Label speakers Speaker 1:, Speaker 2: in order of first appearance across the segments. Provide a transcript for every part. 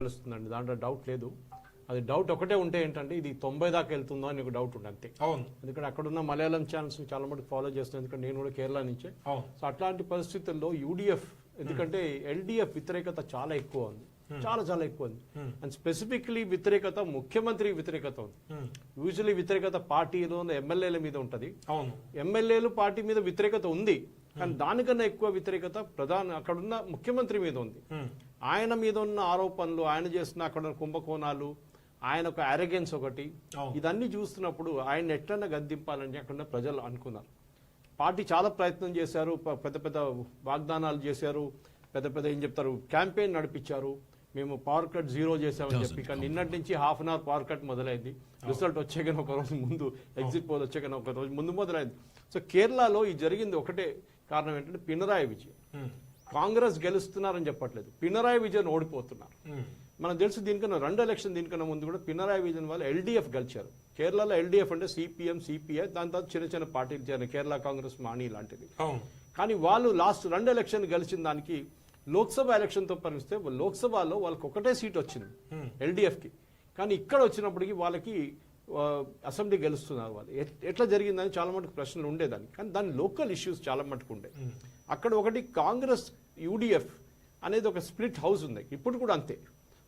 Speaker 1: తెలుస్తుందండి, దాంట్లో డౌట్ లేదు. అది డౌట్ ఒకటే ఉంటే ఏంటంటే ఇది 90 దాకా వెళ్తుందో అని ఒక డౌట్ ఉంది అంతే.
Speaker 2: అవును,
Speaker 1: ఎందుకంటే అక్కడ ఉన్న మలయాళం ఛానల్స్ చాలా మటుకు ఫాలో చేస్తున్నాను, ఎందుకంటే నేను కూడా కేరళ నుంచే. సో అట్లాంటి పరిస్థితుల్లో యూడిఎఫ్, ఎందుకంటే ఎల్డిఎఫ్ వ్యతిరేకత చాలా ఎక్కువ ఉంది, చాలా ఎక్కువ ఉంది. అండ్ స్పెసిఫిక్లీ వ్యతిరేకత ముఖ్యమంత్రి వ్యతిరేకత ఉంది. యూజువల్లీ వ్యతిరేకత పార్టీలో ఎమ్మెల్యేల మీద ఉంటది, ఎమ్మెల్యేలు పార్టీ మీద వ్యతిరేకత ఉంది, కానీ దానికన్నా ఎక్కువ వ్యతిరేకత అక్కడున్న ముఖ్యమంత్రి మీద ఉంది. ఆయన మీద ఉన్న ఆరోపణలు, ఆయన చేస్తున్న అక్కడ కుంభకోణాలు, ఆయన ఒక అరెగెన్స్ ఒకటి, ఇదన్నీ చూస్తున్నప్పుడు ఆయన ఎట్లన్నా గద్దింపాలని అక్కడ ప్రజలు అనుకున్నారు. పార్టీ చాలా ప్రయత్నం చేశారు, పెద్ద పెద్ద వాగ్దానాలు చేశారు, పెద్ద ఏం చెప్తారు క్యాంపెయిన్ నడిపించారు. మేము పవర్ కట్ 0 చేసామని చెప్పి, కానీ నిన్నటి నుంచి ½ అవర్ పవర్ కట్ మొదలైంది. రిజల్ట్ వచ్చాకనే ఒక రోజు ముందు, ఎగ్జిట్ పోల్ వచ్చాకనే ఒక రోజు ముందు మొదలైంది. సో కేరళలో ఈ జరిగింది ఒకటే కారణం ఏంటంటే పినరాయి విజయన్. కాంగ్రెస్ గెలుస్తున్నారని చెప్పట్లేదు, పినరాయి విజయన్ ఓడిపోతున్నారు. మనకు తెలుసు, దీనికన్నా 2 ఎలక్షన్ దీనికన్నా ముందు కూడా పినరాయి విజయన్ వాళ్ళు ఎల్డిఎఫ్ గెలిచారు. కేరళలో ఎల్డిఎఫ్ అంటే సిపిఎం, సిపిఐ, దాని తర్వాత చిన్న పార్టీలు చేయాలి, కేరళ కాంగ్రెస్, మాణి లాంటిది. కానీ వాళ్ళు లాస్ట్ 2 ఎలక్షన్ గెలిచిన దానికి లోక్సభ ఎలక్షన్ తో పరిస్తే లోక్సభలో వాళ్ళకి ఒకటే సీట్ వచ్చింది ఎల్డిఎఫ్ కి. కానీ ఇక్కడ వచ్చినప్పటికీ వాళ్ళకి అసెంబ్లీ గెలుస్తున్నారు. వాళ్ళు ఎట్లా జరిగిందని చాలా మటుకు ప్రశ్నలు ఉండేదాన్ని, కానీ దాని లోకల్ ఇష్యూస్ చాలా మటుకు ఉండే. అక్కడ ఒకటి కాంగ్రెస్ యూడిఎఫ్ అనేది ఒక స్ప్లిట్ హౌస్ ఉంది, ఇప్పుడు కూడా అంతే.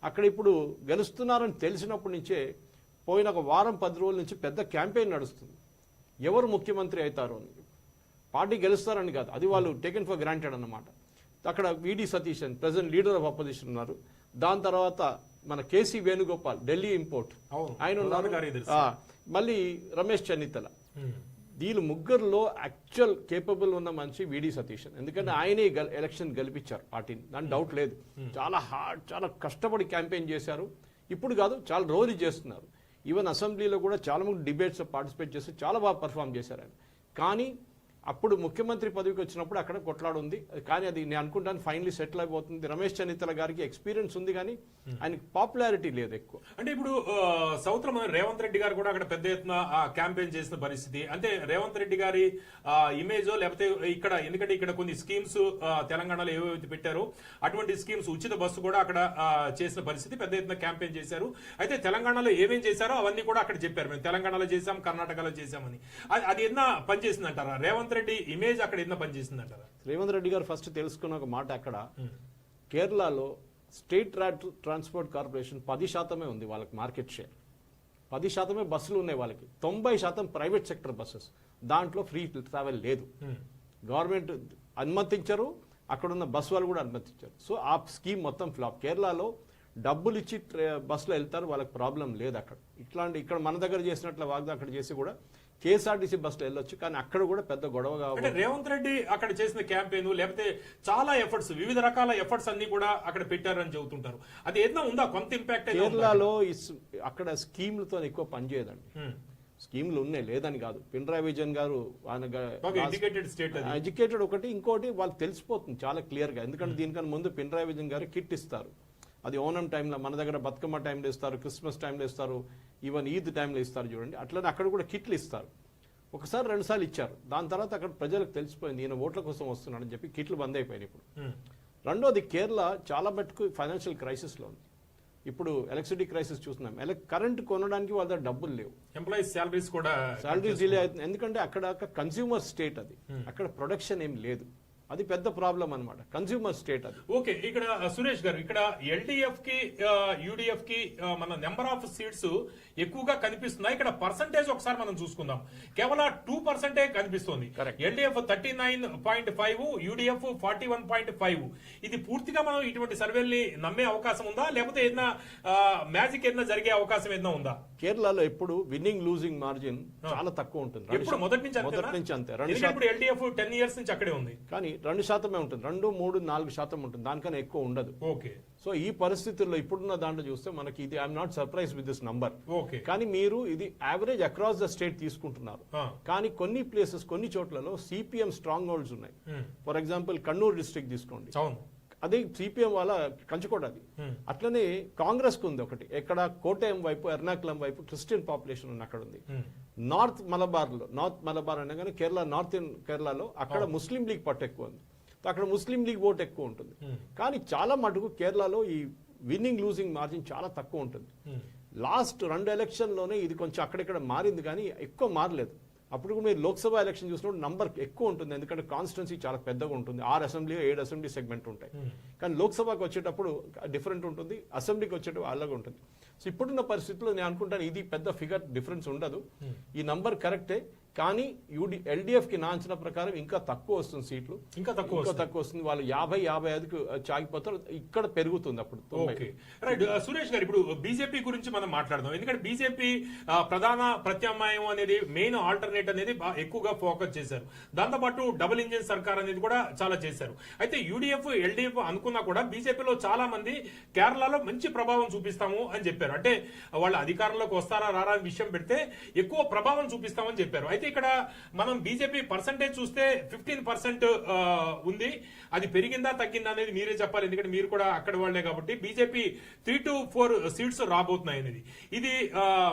Speaker 1: అక్కడ ఇప్పుడు గెలుస్తున్నారని తెలిసినప్పటి నుంచే పోయిన ఒక వారం 10 రోజుల నుంచి పెద్ద క్యాంపెయిన్ నడుస్తుంది, ఎవరు ముఖ్యమంత్రి అవుతారు అని. పార్టీ గెలుస్తారని కాదు, అది వాళ్ళు టేకెన్ ఫర్ గ్రాంటెడ్ అన్నమాట. అక్కడ విడి సతీష్ అని ప్రెసిడెంట్ లీడర్ ఆఫ్ అపోజిషన్ ఉన్నారు. దాని తర్వాత మన కేసీ వేణుగోపాల్ ఢిల్లీ ఇంపోర్ట్ ఆయన ఉన్నారు, మళ్ళీ రమేష్ చెన్నితల. వీళ్ళు ముగ్గురులో యాక్చువల్ కేపబుల్ ఉన్న మనిషి విడి సతీష్, ఎందుకంటే ఆయనే ఎలక్షన్ గెలిపించారు పార్టీని, దాని డౌట్ లేదు. చాలా చాలా కష్టపడి క్యాంపెయిన్ చేశారు. ఇప్పుడు కాదు, చాలా రోజులు చేస్తున్నారు. ఈవెన్ అసెంబ్లీలో కూడా చాలా మంది డిబేట్స్ పార్టిసిపేట్ చేసి చాలా బాగా పర్ఫామ్ చేశారు ఆయన. కానీ అప్పుడు ముఖ్యమంత్రి పదవికి వచ్చినప్పుడు అక్కడ కొట్లాడు ఉంది, కానీ అది నేను అనుకుంటాను ఫైనలీ సెటిల్ అయిపోతుంది. రమేష్ చెన్నితల గారికి ఎక్స్పీరియన్స్ ఉంది, కానీ ఆయనకి పాపులారిటీ లేదు ఎక్కువ.
Speaker 2: అంటే ఇప్పుడు సౌత్ లో రేవంత్ రెడ్డి గారు కూడా అక్కడ పెద్ద ఎత్తున క్యాంపెయిన్ చేసిన పరిస్థితి. అంటే రేవంత్ రెడ్డి గారి ఇమేజో లేకపోతే ఇక్కడ, ఎందుకంటే ఇక్కడ కొన్ని స్కీమ్స్ తెలంగాణలో ఏవైతే పెట్టారో అటువంటి స్కీమ్స్, ఉచిత బస్సు కూడా అక్కడ చేసిన పరిస్థితి, పెద్ద ఎత్తున క్యాంపెయిన్ చేశారు. అయితే తెలంగాణలో ఏమేం చేశారో అవన్నీ కూడా అక్కడ చెప్పారు, మేము తెలంగాణలో చేశాం, కర్ణాటకలో చేశామని. అది ఎన్న పనిచేసింది అంటారా? రేవంత్ రెడ్డి ఇమేజ్ అక్కడ ఎన్న పనిచేసిందంటారా?
Speaker 1: రేవంత్ రెడ్డి గారు ఫస్ట్ తెలుసుకున్న ఒక మాట, అక్కడ కేరళలో స్టేట్ ట్రాన్స్పోర్ట్ కార్పొరేషన్ 10% ఉంది వాళ్ళకి మార్కెట్ షేర్. 10% బస్సులు ఉన్నాయి వాళ్ళకి, 90% ప్రైవేట్ సెక్టర్ బస్సెస్. దాంట్లో ఫ్రీ ట్రావెల్ లేదు, గవర్నమెంట్ అనుమతించరు, అక్కడున్న బస్సు వాళ్ళు కూడా అనుమతించారు. సో ఆ స్కీమ్ మొత్తం ఫ్లాప్. కేరళలో డబ్బులు ఇచ్చి బస్సులో వెళ్తారు, వాళ్ళకి ప్రాబ్లం లేదు అక్కడ. ఇక్కడ మన దగ్గర చేసినట్లు వాగ్దా అక్కడ చేసి కూడా కేఎస్ఆర్టీసీ బస్సులో వెళ్ళొచ్చు, కానీ అక్కడ కూడా పెద్ద గొడవ
Speaker 2: కాబట్టి రేవంత్ రెడ్డి అక్కడ చేసిన క్యాంపెయిన్ లేకపోతే చాలా ఎఫర్ట్స్, వివిధ రకాల ఎఫర్ట్స్ అన్ని కూడా అక్కడ పెట్టారని చెబుతుంటారు. అది ఏదైనా ఉందా కొంత ఇంపాక్ట్?
Speaker 1: కేరళలో అక్కడ స్కీమ్లతో ఎక్కువ పనిచేయదండి, స్కీమ్లు ఉన్నాయి లేదని కాదు. పినరాయి విజయన్ గారు ఎడ్యుకేటెడ్ ఒకటి, ఇంకోటి వాళ్ళకి తెలిసిపోతుంది చాలా క్లియర్ గా. ఎందుకంటే దీనికన్నా ముందు పినరాయి విజయన్ గారు కిట్ ఇస్తారు, అది ఓనం టైంలో, మన దగ్గర బతుకమ్మ టైంలో ఇస్తారు, క్రిస్మస్ టైంలో ఇస్తారు, ఈవెన్ ఈద్ టైంలో ఇస్తారు చూడండి. అట్లనే అక్కడ కూడా కిట్లు ఇస్తారు. ఒకసారి 2 సార్లు ఇచ్చారు, దాని తర్వాత అక్కడ ప్రజలకు తెలిసిపోయింది ఈయన ఓట్ల కోసం వస్తున్నాడని చెప్పి కిట్లు బంద్ అయిపోయినాయి ఇప్పుడు. రెండోది, కేరళ చాలా మటుకు ఫైనాన్షియల్ క్రైసిస్లో ఉంది. ఇప్పుడు ఎలక్ట్రిసిటీ క్రైసిస్ చూస్తున్నాం, కరెంట్ కొనడానికి వాళ్ళ దగ్గర డబ్బులు లేవు,
Speaker 2: ఎంప్లాయీస్ శాలరీస్
Speaker 1: డిలే అవుతుంది. ఎందుకంటే అక్కడ కన్స్యూమర్ స్టేట్ అది, అక్కడ ప్రొడక్షన్ ఏం లేదు, అది పెద్ద ప్రాబ్లం అనమాట, కన్స్యూమర్ స్టేట్ అది.
Speaker 2: ఓకే, ఇక్కడ సురేష్ గారు, ఇక్కడ ఎల్డిఎఫ్ కి యూడిఎఫ్ కి మన నెంబర్ ఆఫ్ సీట్స్ ఎక్కువగా కనిపిస్తున్నాయి. ఇక్కడ పర్సంటేజ్ ఒకసారి మనం చూసుకుందాం, కేవలం 2% కనిపిస్తుంది. LDF 39.5, UDF 41.5. ఇది పూర్తిగా మనం ఇటువంటి సర్వేల్ని నమ్మే అవకాశం ఉందా, లేకపోతే ఏదైనా మ్యాజిక్ ఏదైనా జరిగే అవకాశం ఏదైనా ఉందా?
Speaker 1: కేరళలో ఎప్పుడు విన్నింగ్ లూజింగ్ మార్జిన్ చాలా తక్కువ ఉంటుంది,
Speaker 2: ఎప్పుడు మొదటి నుంచి అంతే. ఎల్డిఎఫ్ 10 years నుంచి అక్కడే ఉంది,
Speaker 1: కానీ 2% ఉంటుంది, 2, 3, 4% ఉంటుంది, దానికన్నా ఎక్కువ ఉండదు.
Speaker 2: ఓకే,
Speaker 1: సో ఈ పరిస్థితుల్లో ఇప్పుడున్న దాంట్లో చూస్తే మనకి ఇది I'm not surprise with this number.
Speaker 2: Okay,
Speaker 1: కానీ మీరు ఇది యావరేజ్ అక్రాస్ ద స్టేట్ తీసుకుంటున్నారు, కానీ కొన్ని ప్లేసెస్, కొన్ని చోట్లలో సిపిఎం స్ట్రాంగ్ హోల్డ్స్ ఉన్నాయి. ఫర్ ఎగ్జాంపుల్ కన్నూరు డిస్ట్రిక్ట్ తీసుకోండి, అదే సిపిఎం వాళ్ళ కంచుకోట అది. అట్లనే కాంగ్రెస్ కు ఉంది ఒకటి, ఎక్కడ కోటయం వైపు, ఎర్నాకుళం వైపు క్రిస్టియన్ పాపులేషన్ ఉంది, అక్కడ ఉంది. నార్త్ మలబార్ అనగానే నార్త్ కేరళలో అక్కడ ముస్లిం లీగ్ పట్టు ఎక్కువ ఉంది, అక్కడ ముస్లిం లీగ్ ఓట్ ఎక్కువ ఉంటుంది. కానీ చాలా మటుకు కేరళలో ఈ విన్నింగ్ లూజింగ్ మార్జిన్ చాలా తక్కువ ఉంటుంది. లాస్ట్ 2 ఎలక్షన్లోనే ఇది కొంచెం అక్కడిక్కడ మారింది కానీ ఎక్కువ మారలేదు. అప్పుడు మీరు లోక్సభ ఎలక్షన్ చూసినప్పుడు నంబర్ ఎక్కువ ఉంటుంది, ఎందుకంటే కాన్స్టిట్యున్సీ చాలా పెద్దగా ఉంటుంది. 6 అసెంబ్లీ 7 అసెంబ్లీ సెగ్మెంట్ ఉంటాయి. కానీ లోక్సభకు వచ్చేటప్పుడు డిఫరెంట్ ఉంటుంది, అసెంబ్లీకి వచ్చేటప్పుడు అలాగే ఉంటుంది. సో ఇప్పుడున్న పరిస్థితుల్లో నేను అనుకుంటాను ఇది పెద్ద ఫిగర్ డిఫరెన్స్ ఉండదు. ఈ నంబర్ కరెక్టే, కానీ ఎల్డీఎఫ్ కి నా అంచనా ప్రకారం ఇంకా తక్కువ వస్తుంది సీట్లు, ఇంకా తక్కువ వస్తుంది. వాళ్ళు 50-55కు చాగిపోతారు, ఇక్కడ పెరుగుతుంది అప్పుడు.
Speaker 2: రైట్ సురేష్ గారు, ఇప్పుడు బీజేపీ గురించి మనం మాట్లాడదాం. ఎందుకంటే బీజేపీ ప్రధాన ప్రత్యామ్నాయం అనేది, మెయిన్ ఆల్టర్నేట్ అనేది ఎక్కువగా ఫోకస్ చేశారు. దాంతోపాటు డబుల్ ఇంజిన్ సర్కార్ అనేది కూడా చాలా చేశారు. అయితే యూడీఎఫ్ ఎల్డీఎఫ్ అనుకున్నా కూడా బీజేపీలో చాలా మంది కేరళలో మంచి ప్రభావం చూపిస్తాము అని చెప్పారు. అంటే వాళ్ళు అధికారంలోకి వస్తారా రారా అనే విషయం పెడితే ఎక్కువ ప్రభావం చూపిస్తామని చెప్పారు. అయితే ఇక్కడ మనం బీజేపీ పర్సంటేజ్ చూస్తే 15% ఉంది. అది పెరిగిందా తగ్గిందా అనేది మీరే చెప్పాలి, ఎందుకంటే మీరు కూడా అక్కడ వాళ్లే కాబట్టి. బీజేపీ 3 to 4 సీట్స్ రాబోతున్నాయి అనేది, ఇది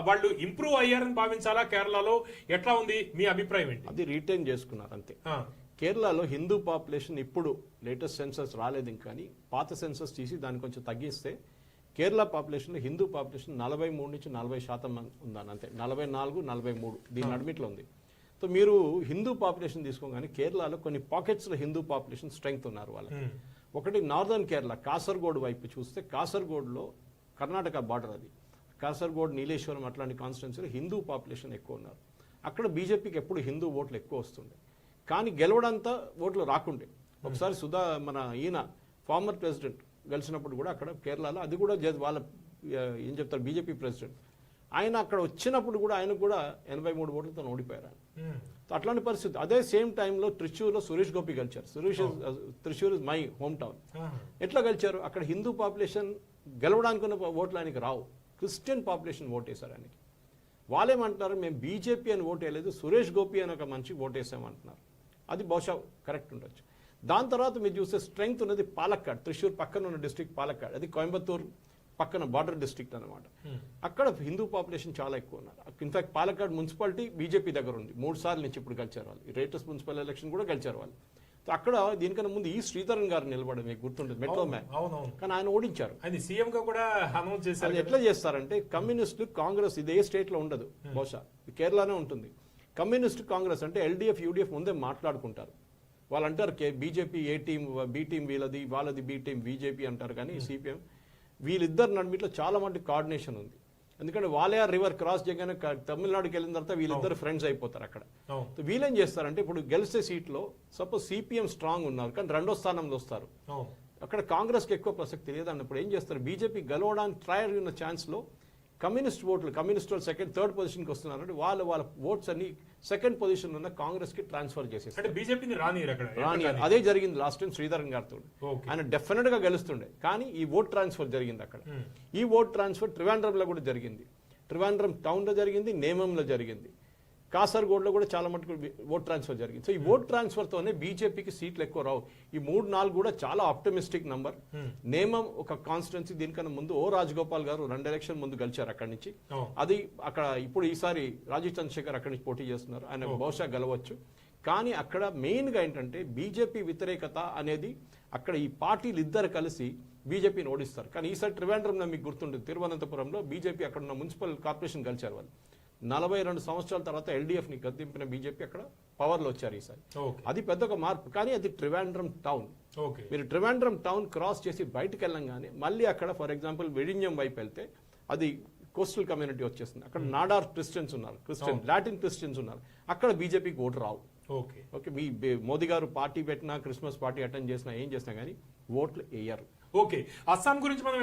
Speaker 2: వాళ్ళు ఇంప్రూవ్ అయ్యారని భావించాలా కేరళలో? ఎట్లా ఉంది మీ అభిప్రాయం ఏంటి?
Speaker 1: అది రీటైన్ చేసుకున్నారు అంతే. కేరళలో హిందూ పాపులేషన్ ఇప్పుడు లేటెస్ట్ సెన్సస్ రాలేదు కానీ పాత సెన్సస్ తీసి దాన్ని కొంచెం తగ్గిస్తే కేరళ పాపులేషన్ హిందూ పాపులేషన్ 43 నుంచి 40% ఉందని, అంతే 44-43 దీని అడ్మిట్లో ఉంది. సో మీరు హిందూ పాపులేషన్ తీసుకోగానే కేరళలో కొన్ని పాకెట్స్లో హిందూ పాపులేషన్ స్ట్రెంగ్త్ ఉన్నారు వాళ్ళకి. ఒకటి నార్దర్న్ కేరళ కాసర్గోడ్ వైపు చూస్తే, కాసర్గోడ్లో కర్ణాటక బార్డర్, అది కాసర్గోడ్ నీలేశ్వరం అట్లాంటి కాన్స్టిట్యున్సీలో హిందూ పాపులేషన్ ఎక్కువ ఉన్నారు. అక్కడ బీజేపీకి ఎప్పుడు హిందూ ఓట్లు ఎక్కువ వస్తుండే, కానీ గెలవడంతా ఓట్లు రాకుండే. ఒకసారి మన ఈయన ఫార్మర్ ప్రెసిడెంట్ గెలిచినప్పుడు కూడా అక్కడ కేరళలో, అది కూడా వాళ్ళ ఏం చెప్తారు బీజేపీ ప్రెసిడెంట్, ఆయన అక్కడ వచ్చినప్పుడు కూడా ఆయనకు కూడా 83 ఓట్లతో ఓడిపోయారు ఆయన. అట్లాంటి పరిస్థితి. అదే సేమ్ టైంలో త్రిశూర్లో సురేష్ గోపి గెలిచారు. Thrissur is my home town. ఎట్లా గెలిచారు? అక్కడ హిందూ పాపులేషన్ గెలవడానికి ఉన్న ఓట్లు ఆయనకి రావు, క్రిస్టియన్ పాపులేషన్ ఓటేశారు ఆయనకి. వాళ్ళేమంటున్నారు, మేము బీజేపీ అని ఓటు వేయలేదు, సురేష్ గోపి అని ఒక మంచి ఓటేసామంటున్నారు. అది బహుశా కరెక్ట్ ఉండొచ్చు. దాని తర్వాత మీరు చూస్తే స్ట్రెంగ్త్ ఉన్నది పాలక్కాడ్, త్రిశూర్ పక్కన ఉన్న డిస్ట్రిక్ట్ పాలక్కాడ్, అది కోయంబత్తూర్ పక్కన బార్డర్ డిస్ట్రిక్ట్ అనమాట. అక్కడ హిందూ పాపులేషన్ చాలా ఎక్కువ ఉన్నారు. ఇన్ఫాక్ట్ పాలక్కాడ్ మున్సిపాలిటీ బీజేపీ దగ్గర ఉంది, 3 సార్లు నుంచి ఇప్పుడు గెలిచారు వాళ్ళు. ఈ లేటెస్ట్ మున్సిపల్ ఎలక్షన్ కూడా గెలిచారు వాళ్ళు. అక్కడ దీనికన్నా ముందు ఈ శ్రీధరన్ గారు నిలబడి, మీకు గుర్తుంటుంది, మెట్రో మ్యాన్, కానీ ఆయన ఓడించారు. అది ఎట్లా చేస్తారంటే కమ్యూనిస్టు కాంగ్రెస్ ఇదే స్టేట్ లో ఉండదు, బహుశా కేరళనే ఉంటుంది. కమ్యూనిస్ట్ కాంగ్రెస్ అంటే ఎల్డీఎఫ్ యూడీఎఫ్ ముందే మాట్లాడుకుంటారు. వాళ్ళు అంటారు బీజేపీ ఏ టీం, బి టీం వీళ్ళది, వాళ్ళది బి టీం బీజేపీ అంటారు. కానీ సిపిఎం వీళ్ళిద్దరు నడిమిట్లో చాలా మంది కోఆర్డినేషన్ ఉంది. ఎందుకంటే వాలయార్ రివర్ క్రాస్ చేయగానే తమిళనాడుకి వెళ్ళిన తర్వాత వీళ్ళిద్దరు ఫ్రెండ్స్ అయిపోతారు అక్కడ. వీళ్ళేం చేస్తారంటే ఇప్పుడు గెలిచే సీట్లో సపోజ్ సిపిఎం స్ట్రాంగ్ ఉన్నారు కానీ 2వ స్థానంలో వస్తారు, అక్కడ కాంగ్రెస్కి ఎక్కువ ప్రసక్తి లేదన్నప్పుడు ఏం చేస్తారు, బీజేపీ గెలవడానికి ట్రై అయిన ఛాన్స్లో కమ్యూనిస్ట్ ఓట్లు, కమ్యూనిస్ట్ వాళ్ళు 2nd, 3rd పొజిషన్కి వస్తున్నారంటే వాళ్ళ ఓట్స్ అన్ని 2nd పొజిషన్ ఉన్న కాంగ్రెస్ కి ట్రాన్స్ఫర్ చేసేస్తారు. అదే జరిగింది లాస్ట్ టైం శ్రీధరన్ గారితో. ఆయన డెఫినెట్ గా గెలుస్తుండే, కానీ ఈ ఓట్ ట్రాన్స్ఫర్ జరిగింది అక్కడ. ఈ ఓట్ ట్రాన్స్ఫర్ ట్రివాండ్రంలో కూడా జరిగింది, ట్రివాండ్రం టౌన్ లో జరిగింది, నేమంలో జరిగింది, కాసర్గోడ్లో కూడా చాలా మటుకు ఓట్ ట్రాన్స్ఫర్ జరిగింది. సో ఈ ఓట్ ట్రాన్స్ఫర్ తోనే బీజేపీకి సీట్లు ఎక్కువ రావు. ఈ 3-4 కూడా చాలా ఆప్టమిస్టిక్ నంబర్. నేమం ఒక కాన్స్టిట్యున్సీ, దీనికన్నా ముందు రాజగోపాల్ గారు 2 ఎలక్షన్ ముందు గెలిచారు అక్కడి నుంచి. అది అక్కడ ఇప్పుడు ఈసారి రాజీవ్ చంద్రశేఖర్ అక్కడి నుంచి పోటీ చేస్తున్నారు, ఆయన బహుశా గెలవచ్చు. కానీ అక్కడ మెయిన్ గా ఏంటంటే బీజేపీ వ్యతిరేకత అనేది, అక్కడ ఈ పార్టీలు ఇద్దరు కలిసి బీజేపీని ఓడిస్తారు. కానీ ఈసారి ట్రివాండ్రంలో మీకు గుర్తుంటుంది, తిరువనంతపురంలో బీజేపీ అక్కడ ఉన్న మున్సిపల్ కార్పొరేషన్ గెలిచారు వాళ్ళు. 42 సంవత్సరాల తర్వాత ఎల్డీఎఫ్ ని గద్దెంపిన బీజేపీ అక్కడ పవర్ లో వచ్చారు ఈసారి. అది పెద్ద ఒక మార్పు. కానీ అది ట్రివాండ్రం టౌన్. మీరు ట్రివాండ్రం టౌన్ క్రాస్ చేసి బయటకు వెళ్ళంగానే మళ్ళీ అక్కడ ఫర్ ఎగ్జాంపుల్ వెడింజం వైపు వెళ్తే అది కోస్టల్ కమ్యూనిటీ వచ్చేస్తుంది. అక్కడ నాడార్ క్రిస్టియన్స్ ఉన్నారు, లాటిన్ క్రిస్టియన్స్ ఉన్నారు, అక్కడ బీజేపీకి ఓటు రావు. ఓకే, మీ మోదీ గారు పార్టీ పెట్టినా, క్రిస్మస్ పార్టీ అటెండ్ చేసినా, ఏం చేసినా కానీ ఓట్లు వేయరు.
Speaker 2: ఓకే, అస్సాం గురించి మనం